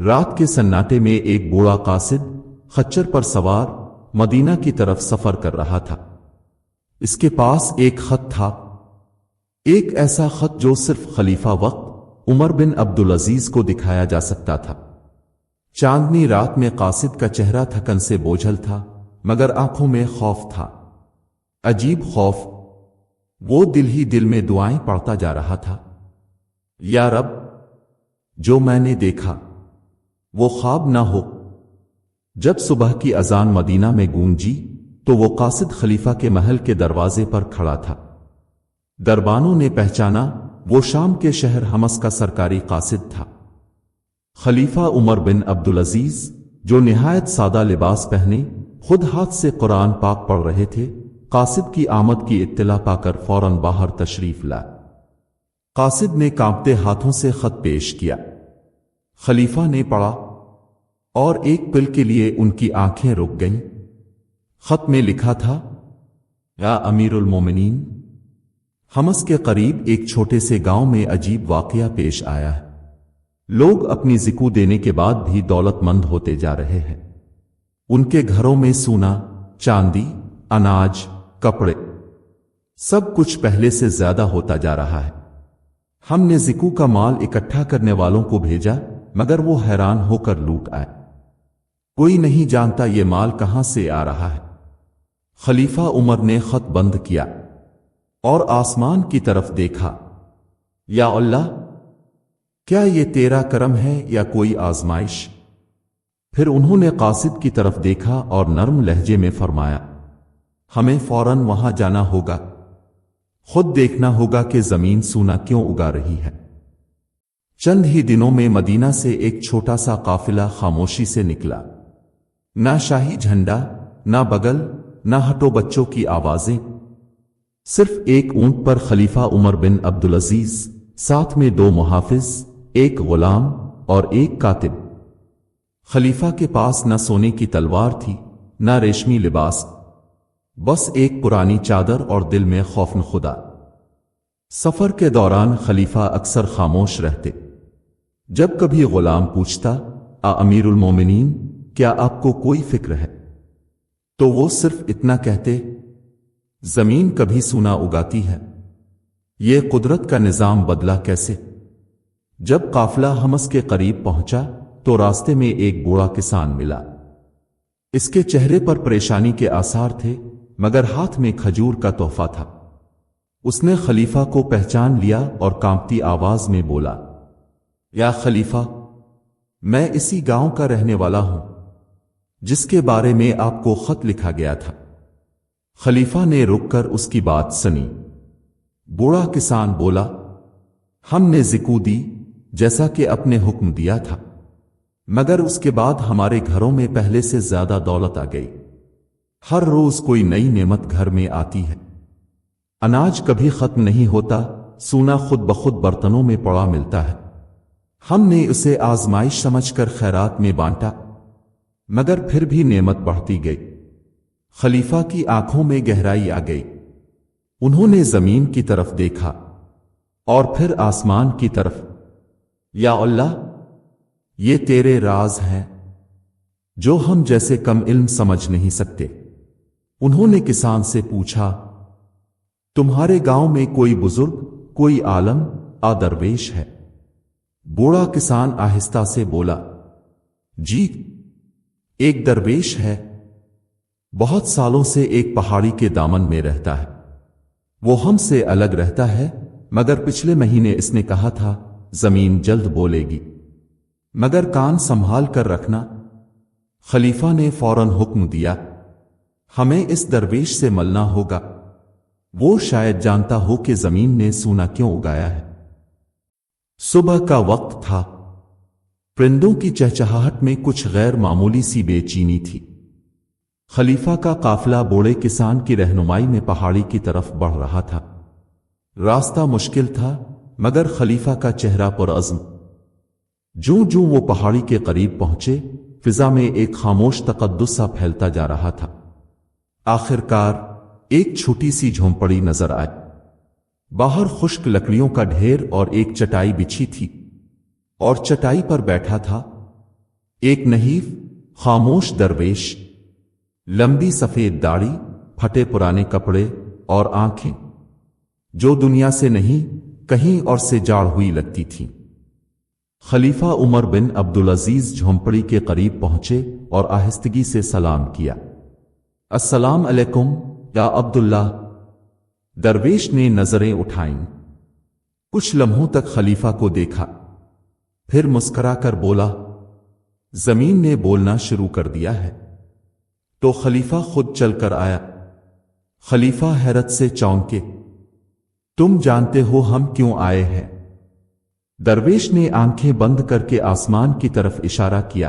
رات کے سناٹے میں ایک بوڑھا قاصد خچر پر سوار مدینہ کی طرف سفر کر رہا تھا۔ اس کے پاس ایک خط تھا، ایک ایسا خط جو صرف خلیفہ وقت عمر بن عبدالعزیز کو دکھایا جا سکتا تھا۔ چاندنی رات میں قاصد کا چہرہ تھکن سے بوجھل تھا، مگر آنکھوں میں خوف تھا، عجیب خوف۔ وہ دل ہی دل میں دعائیں پڑھتا جا رہا تھا، یا رب، جو میں نے دیکھا وہ خواب نہ ہو۔ جب صبح کی اذان مدینہ میں گونجی تو وہ قاصد خلیفہ کے محل کے دروازے پر کھڑا تھا۔ دربانوں نے پہچانا وہ شام کے شہر حمص کا سرکاری قاصد تھا، خلیفہ عمر بن عبدالعزیز، جو نہایت سادہ لباس پہنے خود ہاتھ سے قرآن پاک پڑھ رہے تھے۔ قاصد کی آمد کی اطلاع پا کر فوراً باہر تشریف لائے۔ قاصد نے کانپتے ہاتھوں سے خط پیش کیا۔ خلیفہ نے پڑھا اور ایک پل کے لیے ان کی آنکھیں رک گئیں۔ خط میں لکھا تھا، یا امیر المومنین، حمص کے قریب ایک چھوٹے سے گاؤں میں عجیب واقعہ پیش آیا ہے۔ لوگ اپنی زکو دینے کے بعد بھی دولت مند ہوتے جا رہے ہیں۔ ان کے گھروں میں سونا، چاندی، اناج، کپڑے، سب کچھ پہلے سے زیادہ ہوتا جا رہا ہے۔ ہم نے زکو کا مال اکٹھا کرنے والوں کو بھیجا، مگر وہ حیران ہو کر لوٹ آئے۔ کوئی نہیں جانتا یہ مال کہاں سے آ رہا ہے۔ خلیفہ عمر نے خط بند کیا اور آسمان کی طرف دیکھا۔ یا اللہ، کیا یہ تیرا کرم ہے یا کوئی آزمائش؟ پھر انہوں نے قاصد کی طرف دیکھا اور نرم لہجے میں فرمایا، ہمیں فوراً وہاں جانا ہوگا، خود دیکھنا ہوگا کہ زمین سونا کیوں اگا رہی ہے۔ چند ہی دنوں میں مدینہ سے ایک چھوٹا سا قافلہ خاموشی سے نکلا۔ نہ شاہی جھنڈا، نہ بغل، نہ ہٹو بچوں کی آوازیں، صرف ایک اونٹ پر خلیفہ عمر بن عبدالعزیز، ساتھ میں 2 محافظ، ایک غلام اور ایک کاتب۔ خلیفہ کے پاس نہ سونے کی تلوار تھی، نہ ریشمی لباس، بس ایک پرانی چادر اور دل میں خوف خدا۔ سفر کے دوران خلیفہ اکثر خاموش رہتے۔ جب کبھی غلام پوچھتا، امیر المومنین، کیا آپ کو کوئی فکر ہے؟ تو وہ صرف اتنا کہتے، زمین کبھی سونا اگاتی ہے، یہ قدرت کا نظام بدلا کیسے؟ جب قافلہ حمص کے قریب پہنچا تو راستے میں ایک بوڑھا کسان ملا۔ اس کے چہرے پر پریشانی کے آثار تھے، مگر ہاتھ میں کھجور کا تحفہ تھا۔ اس نے خلیفہ کو پہچان لیا اور کانپتی آواز میں بولا، یا خلیفہ، میں اسی گاؤں کا رہنے والا ہوں جس کے بارے میں آپ کو خط لکھا گیا تھا۔ خلیفہ نے رک کر اس کی بات سنی۔ بوڑھا کسان بولا، ہم نے زکو دی جیسا کہ اپنے حکم دیا تھا، مگر اس کے بعد ہمارے گھروں میں پہلے سے زیادہ دولت آ گئی۔ ہر روز کوئی نئی نعمت گھر میں آتی ہے، اناج کبھی ختم نہیں ہوتا، سونا خود بخود برتنوں میں پڑا ملتا ہے۔ ہم نے اسے آزمائش سمجھ کر خیرات میں بانٹا، مگر پھر بھی نعمت بڑھتی گئی۔ خلیفہ کی آنکھوں میں گہرائی آ گئی۔ انہوں نے زمین کی طرف دیکھا اور پھر آسمان کی طرف۔ یا اللہ، یہ تیرے راز ہیں جو ہم جیسے کم علم سمجھ نہیں سکتے۔ انہوں نے کسان سے پوچھا، تمہارے گاؤں میں کوئی بزرگ، کوئی عالم، درویش ہے؟ بوڑھا کسان آہستہ سے بولا، جی، ایک درویش ہے، بہت سالوں سے ایک پہاڑی کے دامن میں رہتا ہے۔ وہ ہم سے الگ رہتا ہے، مگر پچھلے مہینے اس نے کہا تھا زمین جلد بولے گی، مگر کان سنبھال کر رکھنا۔ خلیفہ نے فوراً حکم دیا، ہمیں اس درویش سے ملنا ہوگا، وہ شاید جانتا ہو کہ زمین نے سونا کیوں اگایا ہے۔ صبح کا وقت تھا، پرندوں کی چہچہاہٹ میں کچھ غیر معمولی سی بے چینی تھی۔ خلیفہ کا قافلہ بوڑھے کسان کی رہنمائی میں پہاڑی کی طرف بڑھ رہا تھا۔ راستہ مشکل تھا، مگر خلیفہ کا چہرہ پرعزم۔ جوں جوں وہ پہاڑی کے قریب پہنچے، فضا میں ایک خاموش تقدس سا پھیلتا جا رہا تھا۔ آخرکار ایک چھوٹی سی جھونپڑی نظر آئی۔ باہر خشک لکڑیوں کا ڈھیر اور ایک چٹائی بچھی تھی، اور چٹائی پر بیٹھا تھا ایک نحیف خاموش درویش، لمبی سفید داڑھی، پھٹے پرانے کپڑے اور آنکھیں جو دنیا سے نہیں کہیں اور سے جاڑ ہوئی لگتی تھیں۔ خلیفہ عمر بن عبدالعزیز جھونپڑی کے قریب پہنچے اور آہستگی سے سلام کیا۔ السلام علیکم یا عبداللہ۔ درویش نے نظریں اٹھائیں، کچھ لمحوں تک خلیفہ کو دیکھا، پھر مسکرا کر بولا، زمین نے بولنا شروع کر دیا ہے۔ تو خلیفہ خود چل کر آیا۔ خلیفہ حیرت سے چونکے، تم جانتے ہو ہم کیوں آئے ہیں؟ درویش نے آنکھیں بند کر کے آسمان کی طرف اشارہ کیا،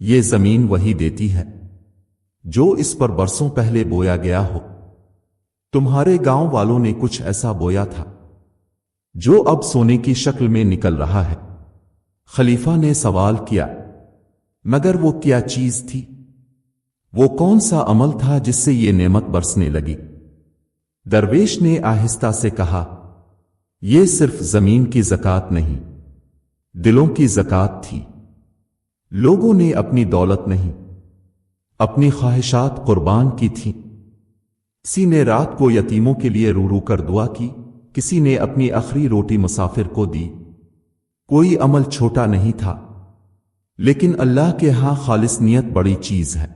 یہ زمین وہی دیتی ہے جو اس پر برسوں پہلے بویا گیا ہو۔ تمہارے گاؤں والوں نے کچھ ایسا بویا تھا جو اب سونے کی شکل میں نکل رہا ہے۔ خلیفہ نے سوال کیا، مگر وہ کیا چیز تھی؟ وہ کون سا عمل تھا جس سے یہ نعمت برسنے لگی؟ درویش نے آہستہ سے کہا، یہ صرف زمین کی زکوٰۃ نہیں، دلوں کی زکوٰۃ تھی۔ لوگوں نے اپنی دولت نہیں، اپنی خواہشات قربان کی تھیں۔ کسی نے رات کو یتیموں کے لیے رو رو کر دعا کی، کسی نے اپنی آخری روٹی مسافر کو دی۔ کوئی عمل چھوٹا نہیں تھا، لیکن اللہ کے ہاں خالص نیت بڑی چیز ہے۔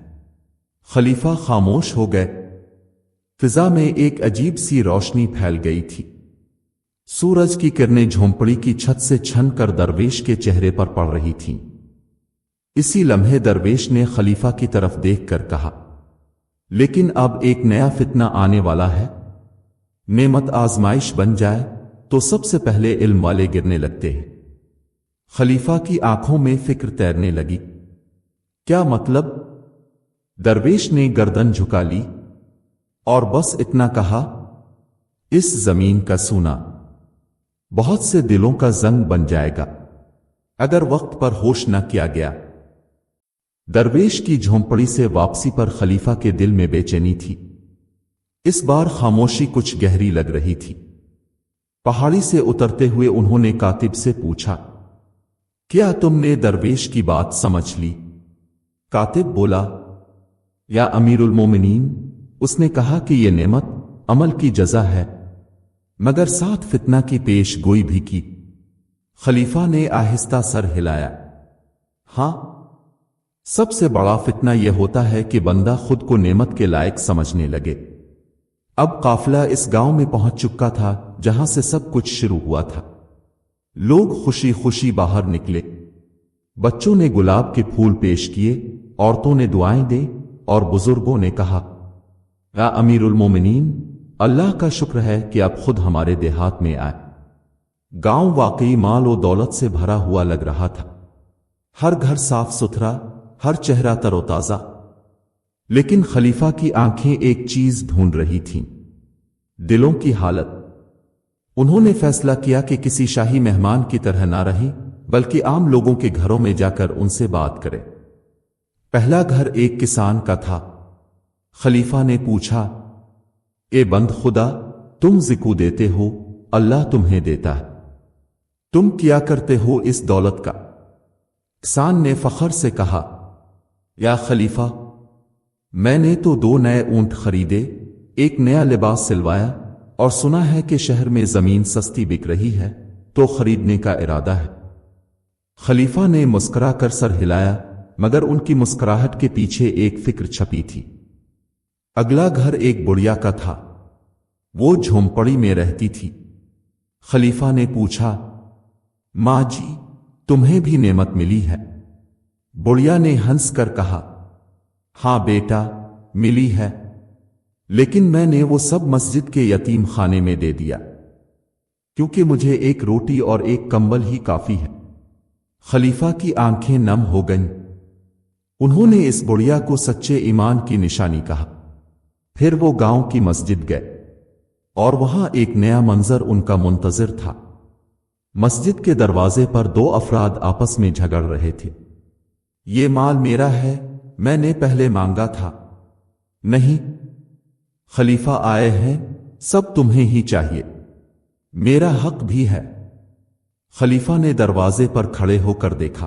خلیفہ خاموش ہو گئے۔ فضا میں ایک عجیب سی روشنی پھیل گئی تھی۔ سورج کی کرنیں جھونپڑی کی چھت سے چھن کر درویش کے چہرے پر پڑ رہی تھیں۔ اسی لمحے درویش نے خلیفہ کی طرف دیکھ کر کہا، لیکن اب ایک نیا فتنہ آنے والا ہے۔ نعمت آزمائش بن جائے تو سب سے پہلے علم والے گرنے لگتے ہیں۔ خلیفہ کی آنکھوں میں فکر تیرنے لگی۔ کیا مطلب؟ درویش نے گردن جھکا لی اور بس اتنا کہا، اس زمین کا سونا بہت سے دلوں کا زنگ بن جائے گا اگر وقت پر ہوش نہ کیا گیا۔ درویش کی جھونپڑی سے واپسی پر خلیفہ کے دل میں بے چینی تھی۔ اس بار خاموشی کچھ گہری لگ رہی تھی۔ پہاڑی سے اترتے ہوئے انہوں نے کاتب سے پوچھا، کیا تم نے درویش کی بات سمجھ لی؟ کاتب بولا، یا امیر المومنین، اس نے کہا کہ یہ نعمت عمل کی جزا ہے، مگر ساتھ فتنہ کی پیش گوئی بھی کی۔ خلیفہ نے آہستہ سر ہلایا، ہاں، سب سے بڑا فتنہ یہ ہوتا ہے کہ بندہ خود کو نعمت کے لائق سمجھنے لگے۔ اب قافلہ اس گاؤں میں پہنچ چکا تھا جہاں سے سب کچھ شروع ہوا تھا۔ لوگ خوشی خوشی باہر نکلے، بچوں نے گلاب کے پھول پیش کیے، عورتوں نے دعائیں دیں اور بزرگوں نے کہا، یا امیر المومنین، اللہ کا شکر ہے کہ اب خود ہمارے دیہات میں آئے۔ گاؤں واقعی مال و دولت سے بھرا ہوا لگ رہا تھا، ہر گھر صاف ستھرا، ہر چہرہ تر و تازہ۔ لیکن خلیفہ کی آنکھیں ایک چیز ڈھونڈ رہی تھیں، دلوں کی حالت۔ انہوں نے فیصلہ کیا کہ کسی شاہی مہمان کی طرح نہ رہیں، بلکہ عام لوگوں کے گھروں میں جا کر ان سے بات کریں۔ پہلا گھر ایک کسان کا تھا۔ خلیفہ نے پوچھا، اے بند خدا، تم زکوٰۃ دیتے ہو، اللہ تمہیں دیتا ہے، تم کیا کرتے ہو اس دولت کا؟ کسان نے فخر سے کہا، یا خلیفہ، میں نے تو 2 نئے اونٹ خریدے، ایک نیا لباس سلوایا، اور سنا ہے کہ شہر میں زمین سستی بک رہی ہے تو خریدنے کا ارادہ ہے۔ خلیفہ نے مسکرا کر سر ہلایا، مگر ان کی مسکراہٹ کے پیچھے ایک فکر چھپی تھی۔ اگلا گھر ایک بڑھیا کا تھا، وہ جھونپڑی میں رہتی تھی۔ خلیفہ نے پوچھا، ماں جی، تمہیں بھی نعمت ملی ہے؟ بڑھیا نے ہنس کر کہا، ہاں بیٹا، ملی ہے، لیکن میں نے وہ سب مسجد کے یتیم خانے میں دے دیا، کیونکہ مجھے ایک روٹی اور ایک کمبل ہی کافی ہے۔ خلیفہ کی آنکھیں نم ہو گئیں۔ انہوں نے اس بڑھیا کو سچے ایمان کی نشانی کہا۔ پھر وہ گاؤں کی مسجد گئے، اور وہاں ایک نیا منظر ان کا منتظر تھا۔ مسجد کے دروازے پر 2 افراد آپس میں جھگڑ رہے تھے۔ یہ مال میرا ہے، میں نے پہلے مانگا تھا۔ نہیں، خلیفہ آئے ہیں، سب تمہیں ہی چاہیے، میرا حق بھی ہے۔ خلیفہ نے دروازے پر کھڑے ہو کر دیکھا،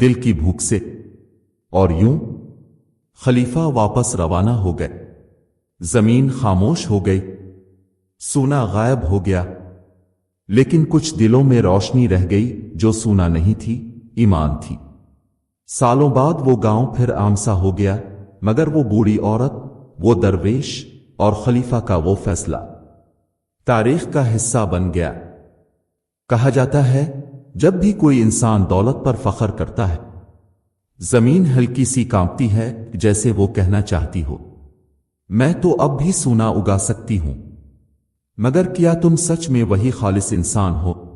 دل کی بھوک سے۔ اور یوں خلیفہ واپس روانہ ہو گئے۔ زمین خاموش ہو گئی، سونا غائب ہو گیا، لیکن کچھ دلوں میں روشنی رہ گئی جو سونا نہیں تھی، ایمان تھی۔ سالوں بعد وہ گاؤں پھر عام سا ہو گیا، مگر وہ بوڑھی عورت، وہ درویش اور خلیفہ کا وہ فیصلہ تاریخ کا حصہ بن گیا۔ کہا جاتا ہے جب بھی کوئی انسان دولت پر فخر کرتا ہے، زمین ہلکی سی کانپتی ہے، جیسے وہ کہنا چاہتی ہو میں تو اب بھی سونا اگا سکتی ہوں۔ مگر کیا تم سچ میں وہی خالص انسان ہو